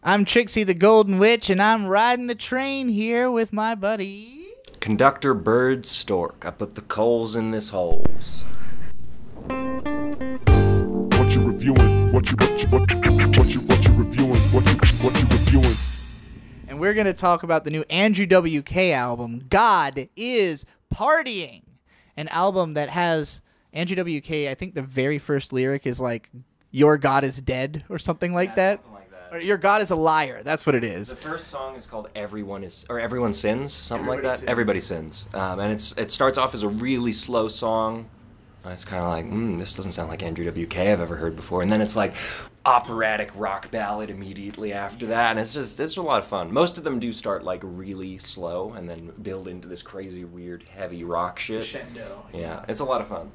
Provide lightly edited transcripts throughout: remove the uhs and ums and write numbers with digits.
I'm Trixie the Golden Witch, and I'm riding the train here with my buddy... Conductor Bird Stork. I put the coals in this holes. What you reviewing? What you reviewing? What you reviewing? And we're going to talk about the new Andrew W.K. album, God is Partying. An album that has Andrew W.K., I think the very first lyric is like, your God is dead, or something like that. Something like that. Or your God is a liar. That's what it is. The first song is called Everyone Sins, something Everybody like that. Sins. Everybody Sins. And it starts off as a really slow song. It's kind of like, this doesn't sound like Andrew W.K. I've ever heard before. And then it's like operatic rock ballad immediately after that. And it's a lot of fun. Most of them do start like really slow and then build into this crazy, weird, heavy rock shit. Crescendo. Yeah, it's a lot of fun.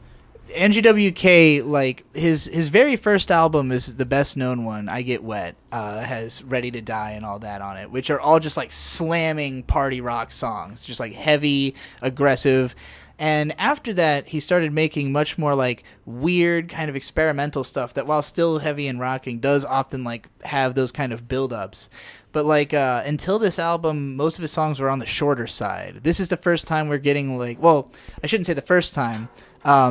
Andrew W.K., like, his very first album is the best known one, I Get Wet, has Ready to Die and all that on it, which are all just like slamming party rock songs, just like heavy, aggressive. And after that, he started making much more like weird kind of experimental stuff that, while still heavy and rocking, does often like have those kind of build-ups. But like until this album, most of his songs were on the shorter side. This is the first time we're getting like, well, I shouldn't say the first time,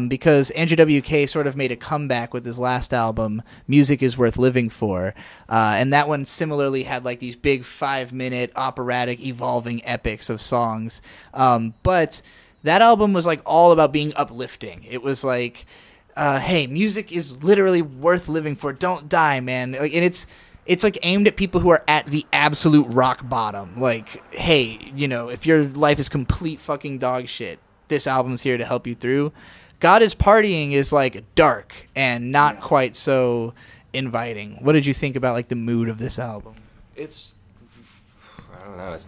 because Andrew W.K. sort of made a comeback with his last album, Music is Worth Living For. And that one similarly had like these big 5-minute operatic evolving epics of songs. But that album was like all about being uplifting. It was like, hey, music is literally worth living for. Don't die, man. Like, and it's like aimed at people who are at the absolute rock bottom. Like, hey, you know, if your life is complete fucking dog shit, this album's here to help you through. God is Partying is like dark and not quite so inviting. What did you think about like the mood of this album? I don't know. It's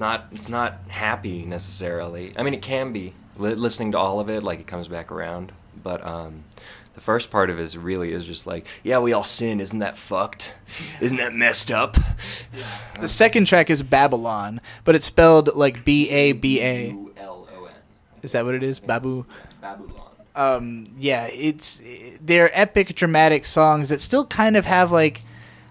not happy necessarily. I mean, it can be. Listening to all of it, like, it comes back around. But the first part of it really is just like, yeah, we all sin. Isn't that fucked? Isn't that messed up? The second track is Babylon, but it's spelled like B-A-B-A. B-U-L-O-N. Is that what it is? Babu? Babylon. Yeah, they're epic, dramatic songs that still kind of have like,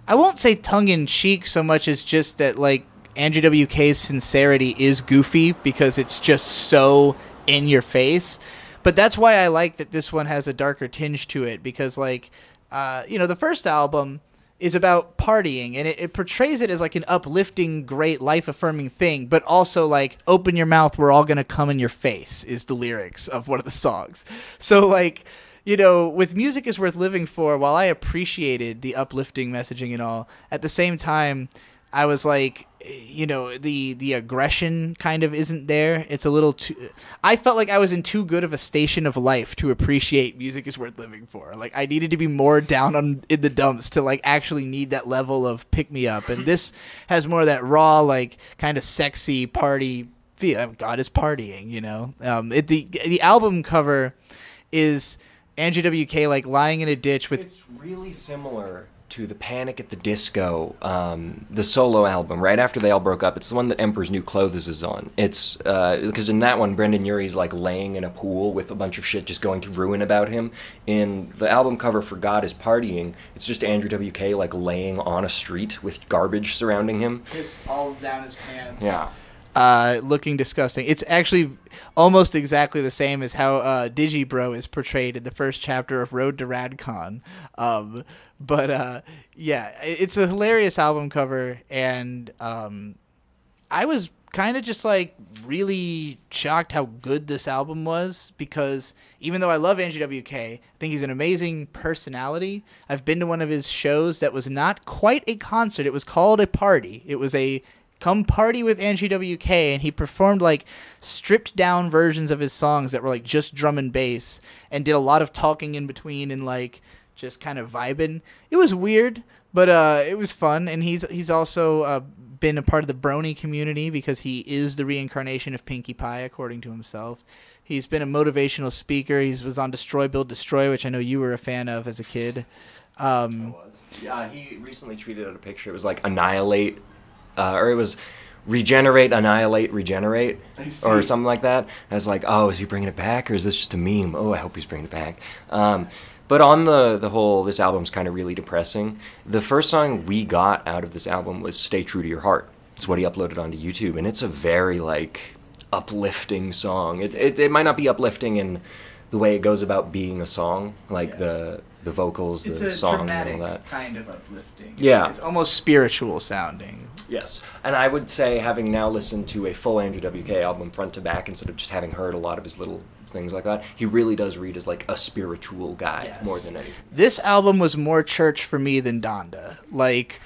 I won't say tongue-in-cheek so much as just that like Andrew W.K.'s sincerity is goofy because it's just so in your face. But that's why I like that this one has a darker tinge to it, because like the first album is about partying, and it portrays it as like an uplifting, great, life-affirming thing, but also like, open your mouth, we're all gonna come in your face is the lyrics of one of the songs. So like, you know, with Music is Worth Living For, while I appreciated the uplifting messaging and all, at the same time I was like, you know, the aggression kind of isn't there. It's a little too... I felt like I was in too good of a station of life to appreciate Music is Worth Living For. Like, I needed to be more down in the dumps to, like, actually need that level of pick-me-up. And this has more of that raw, like, kind of sexy party feel. God is Partying, you know? The album cover is Andrew W.K., like, lying in a ditch with... It's really similar to the Panic at the Disco, the solo album, right after they all broke up. It's the one that Emperor's New Clothes is on. It's, because in that one, Brendan Urie's like laying in a pool with a bunch of shit just going to ruin about him. In the album cover for God is Partying, it's just Andrew W.K. like laying on a street with garbage surrounding him. Piss all down his pants. Yeah. Looking disgusting. It's actually almost exactly the same as how Digibro is portrayed in the first chapter of Road to Radcon. Yeah, it's a hilarious album cover, and I was kind of just like really shocked how good this album was, because even though I love Andrew W.K., I think he's an amazing personality. I've been to one of his shows that was not quite a concert. It was called a party. It was a come party with Andrew W.K., and he performed like stripped down versions of his songs that were like just drum and bass, and did a lot of talking in between and like just kind of vibing. It was weird, but it was fun. And he's also been a part of the Brony community, because he is the reincarnation of Pinkie Pie, according to himself. He's been a motivational speaker. He was on Destroy, Build, Destroy, which I know you were a fan of as a kid. I was. Yeah, he recently tweeted out a picture. It was like Annihilate, or it was Regenerate, Annihilate, Regenerate, or something like that. I was like, oh, is he bringing it back, or is this just a meme? Oh, I hope he's bringing it back. But on the whole, this album's kind of really depressing. The first song we got out of this album was Stay True to Your Heart. It's what he uploaded onto YouTube, and it's a very, like, uplifting song. It might not be uplifting in the way it goes about being a song, like the vocals, the song, and all that. Kind of uplifting. Yeah. It's almost spiritual sounding. Yes. And I would say, having now listened to a full Andrew W.K. album front to back, instead of just having heard a lot of his little things like that, he really does read as like a spiritual guy more than anything. This album was more church for me than Donda. Like,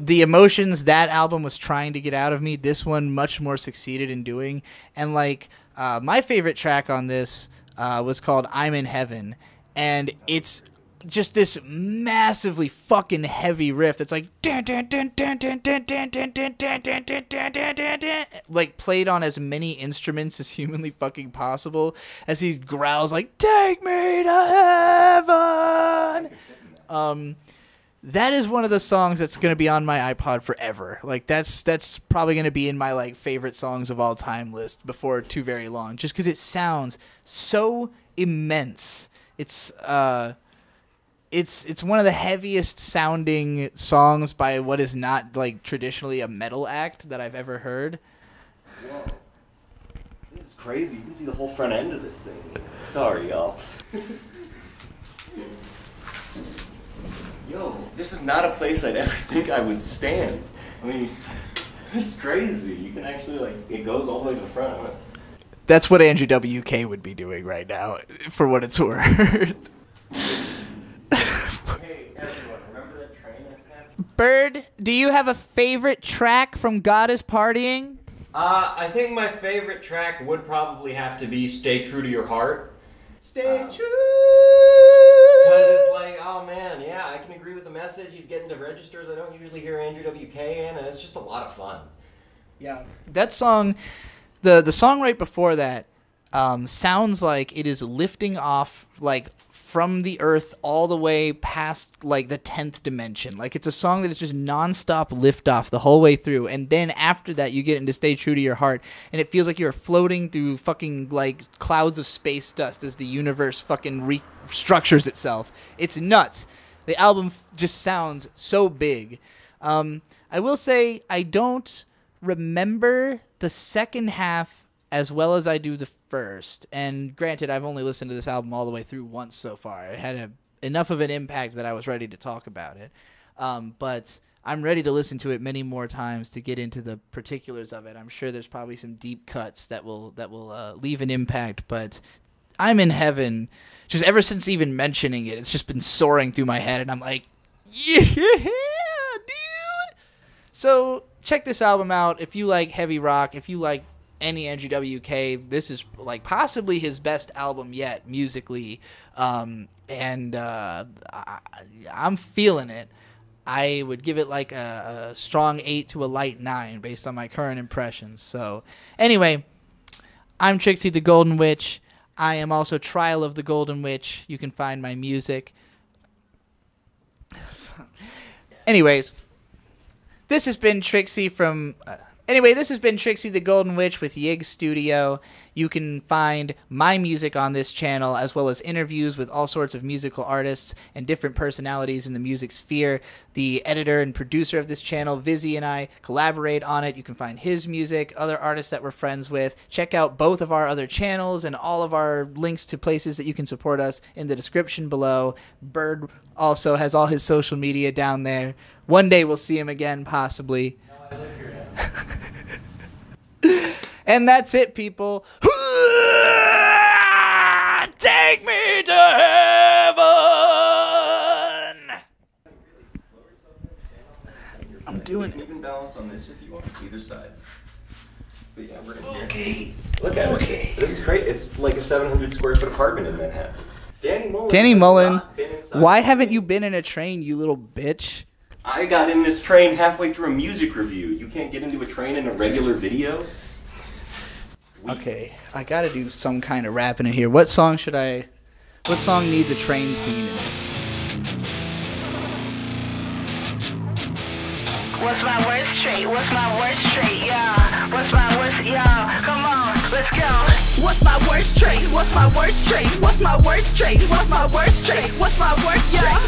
the emotions that album was trying to get out of me, this one much more succeeded in doing. And like, my favorite track on this was called I'm in Heaven, and it's just this massively fucking heavy riff that's like like played on as many instruments as humanly fucking possible as he growls like take me to heaven. That is one of the songs that's going to be on my iPod forever. Like that's probably going to be in my like favorite songs of all time list before too very long, just because it sounds so immense. It's one of the heaviest sounding songs by what is not like traditionally a metal act that I've ever heard. Whoa. This is crazy. You can see the whole front end of this thing. Sorry, y'all. Yo, this is not a place I'd ever think I would stand. I mean, this is crazy. You can actually, like, it goes all the way to the front. That's what Andrew W.K. would be doing right now, for what it's worth. Hey, everyone, remember that train I snapped? Bird, do you have a favorite track from God is Partying? I think my favorite track would probably have to be Stay True to Your Heart. Stay true. Because it's like, oh man, yeah, I can agree with the message. He's getting to registers I don't usually hear Andrew W.K. in, and it's just a lot of fun. Yeah. That song, the song right before that, sounds like it is lifting off, like, from the earth all the way past, like, the 10th dimension. Like, it's a song that is just nonstop liftoff the whole way through. And then after that, you get into Stay True to Your Heart, and it feels like you're floating through fucking, like, clouds of space dust as the universe fucking restructures itself. It's nuts. The album just sounds so big. I will say I don't remember the second half as well as I do the first. And granted, I've only listened to this album all the way through once so far. It had enough of an impact that I was ready to talk about it. But I'm ready to listen to it many more times to get into the particulars of it. I'm sure there's probably some deep cuts that will leave an impact. But I'm in Heaven. Just ever since even mentioning it, it's just been soaring through my head, and I'm like, yeah, dude. So check this album out if you like heavy rock, if you like any Andrew W.K. This is like possibly his best album yet musically, and I'm feeling it. I would give it like a strong 8 to a light 9 based on my current impressions. So anyway, I'm Trixie the Golden Witch. I am also Trial of the Golden Witch. You can find my music. Anyways, this has been Trixie from... this has been Trixie the Golden Witch with Ygg Studio. You can find my music on this channel, as well as interviews with all sorts of musical artists and different personalities in the music sphere. The editor and producer of this channel, Vizzy, and I collaborate on it. You can find his music, other artists that we're friends with. Check out both of our other channels and all of our links to places that you can support us in the description below. Bird also has all his social media down there. One day we'll see him again, possibly. No, I live here now. And that's it, people. Take me to heaven. I'm doing it. Even balance on this if you want, either side. But yeah, we're in here. Okay. Look at it. This is great. It's like a 700 square foot apartment in Manhattan. Danny Mullen, not been inside. Why haven't you been in a train, you little bitch? I got in this train halfway through a music review. You can't get into a train in a regular video? Okay, I gotta do some kind of rapping in here. What song needs a train scene in it? What's my worst trait? What's my worst trait? Yeah. What's my worst? Yeah. Come on. let's go. What's my worst trait? What's my worst trait? What's my worst trait? What's my worst trait? What's my worst trait?